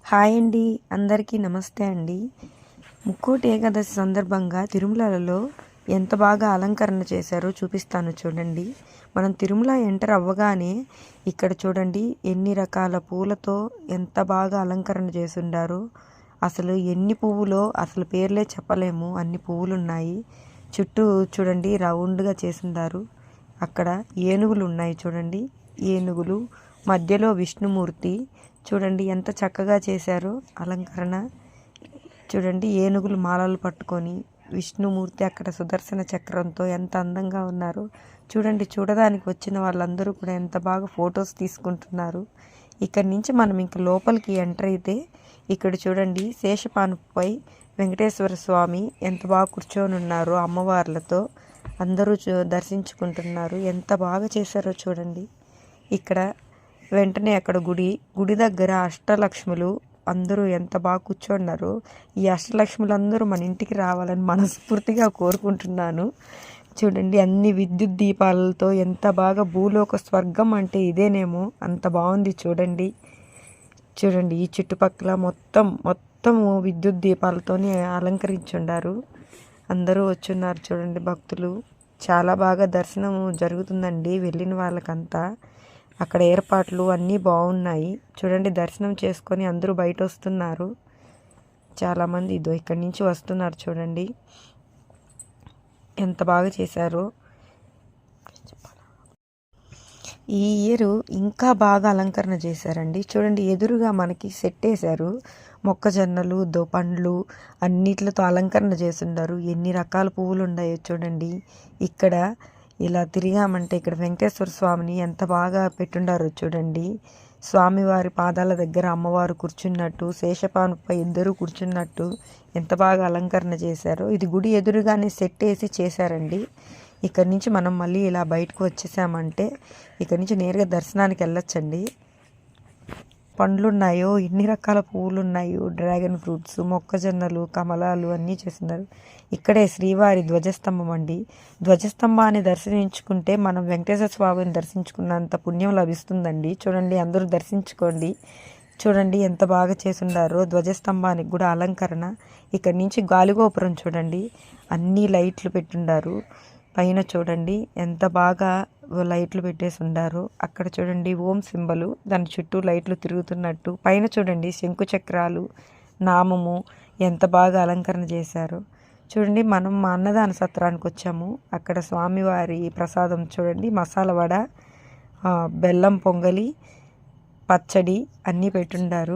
Hi అండి, అందరికీ నమస్తే అండి. ముక్కోటి ఏకాదశి సందర్భంగా తిరుమలలో ఎంత బాగా అలంకరణ చేశారో చూపిస్తాను చూడండి. మనం తిరుమల ఎంటర్ అవ్వగానే ఇక్కడ చూడండి ఎన్ని రకాల పూలతో ఎంత బాగా అలంకరణ చేసుండారో. అసలు ఎన్ని పువ్వులో అసలు పేర్లే చెప్పలేము, అన్ని పువ్వులు ఉన్నాయి. చుట్టూ చూడండి రౌండ్గా చేసిండారు. అక్కడ ఏనుగులు ఉన్నాయి చూడండి, ఏనుగులు మధ్యలో విష్ణుమూర్తి చూడండి ఎంత చక్కగా చేశారో అలంకరణ. చూడండి ఏనుగులు మాలలు పట్టుకొని విష్ణుమూర్తి అక్కడ సుదర్శన చక్రంతో ఎంత అందంగా ఉన్నారు చూడండి. చూడడానికి వచ్చిన వాళ్ళందరూ కూడా ఎంత బాగా ఫొటోస్ తీసుకుంటున్నారు. ఇక్కడి నుంచి మనం ఇంక లోపలికి ఎంటర్ అయితే ఇక్కడ చూడండి శేషపానుపై వెంకటేశ్వర స్వామి ఎంత బాగా కూర్చొని ఉన్నారు అమ్మవార్లతో. అందరూ దర్శించుకుంటున్నారు. ఎంత బాగా చేశారో చూడండి. ఇక్కడ వెంటనే అక్కడ గుడి దగ్గర అష్టలక్ష్ములు అందరూ ఎంత బాగా కూర్చున్నారు. ఈ అష్టలక్ష్ములు అందరూ మన ఇంటికి రావాలని మనస్ఫూర్తిగా కోరుకుంటున్నాను. చూడండి అన్ని విద్యుత్ దీపాలతో ఎంత బాగా, భూలోక స్వర్గం అంటే ఇదేనేమో, అంత బాగుంది చూడండి. చూడండి ఈ చుట్టుపక్కల మొత్తము విద్యుత్ దీపాలతోనే అలంకరించుండారు. అందరూ వచ్చున్నారు చూడండి భక్తులు. చాలా బాగా దర్శనం జరుగుతుందండి వెళ్ళిన వాళ్ళకంతా. అక్కడ ఏర్పాట్లు అన్నీ బాగున్నాయి చూడండి. దర్శనం చేసుకొని అందరూ బయట వస్తున్నారు. చాలామంది ఇక్కడి నుంచి వస్తున్నారు చూడండి ఎంత బాగా చేశారో. ఈ ఇయర్ ఇంకా బాగా అలంకరణ చేశారండి. చూడండి ఎదురుగా మనకి సెట్ వేశారు. మొక్కజొన్నలు పండ్లు అన్నిటితో అలంకరణ చేస్తున్నారు. ఎన్ని రకాల పువ్వులు ఉన్నాయో చూడండి. ఇక్కడ ఇలా తిరిగామంటే ఇక్కడ వెంకటేశ్వర స్వామిని ఎంత బాగా పెట్టుండారో చూడండి. స్వామివారి పాదాల దగ్గర అమ్మవారు కూర్చున్నట్టు, శేషపానుపై ఇద్దరు కూర్చున్నట్టు ఎంత బాగా అలంకరణ చేశారో. ఇది గుడి ఎదురుగానే సెట్ వేసి చేశారండి. ఇక్కడి నుంచి మనం మళ్ళీ ఇలా బయటకు వచ్చేసామంటే ఇక్కడి నుంచి నేరుగా దర్శనానికి వెళ్ళొచ్చండి. పండ్లు ఉన్నాయో, ఎన్ని రకాల పువ్వులు ఉన్నాయో, డ్రాగన్ ఫ్రూట్స్, మొక్కజొన్నలు, కమలాలు అన్నీ చేస్తున్నారు. ఇక్కడే శ్రీవారి ధ్వజస్తంభం అండి. ధ్వజస్తంభాన్ని దర్శించుకుంటే మనం వెంకటేశ్వర స్వామిని దర్శించుకున్నంత పుణ్యం లభిస్తుందండి. చూడండి అందరూ దర్శించుకోండి. చూడండి ఎంత బాగా చేసుండారో. ధ్వజస్తంభానికి కూడా అలంకరణ. ఇక్కడి నుంచి గాలిగోపురం చూడండి, అన్ని లైట్లు పెట్టుండారు. పైన చూడండి ఎంత బాగా లైట్లు పెట్టేసి ఉండారు. అక్కడ చూడండి ఓం సింబలు, దాని చుట్టూ లైట్లు తిరుగుతున్నట్టు. పైన చూడండి శంకు చక్రాలు, నామము ఎంత బాగా అలంకరణ చేశారు. చూడండి మనం మా అన్నదాన సత్రానికి వచ్చాము. అక్కడ స్వామివారి ప్రసాదం చూడండి, మసాలా వడ, బెల్లం పొంగలి, పచ్చడి అన్నీ పెట్టుండారు.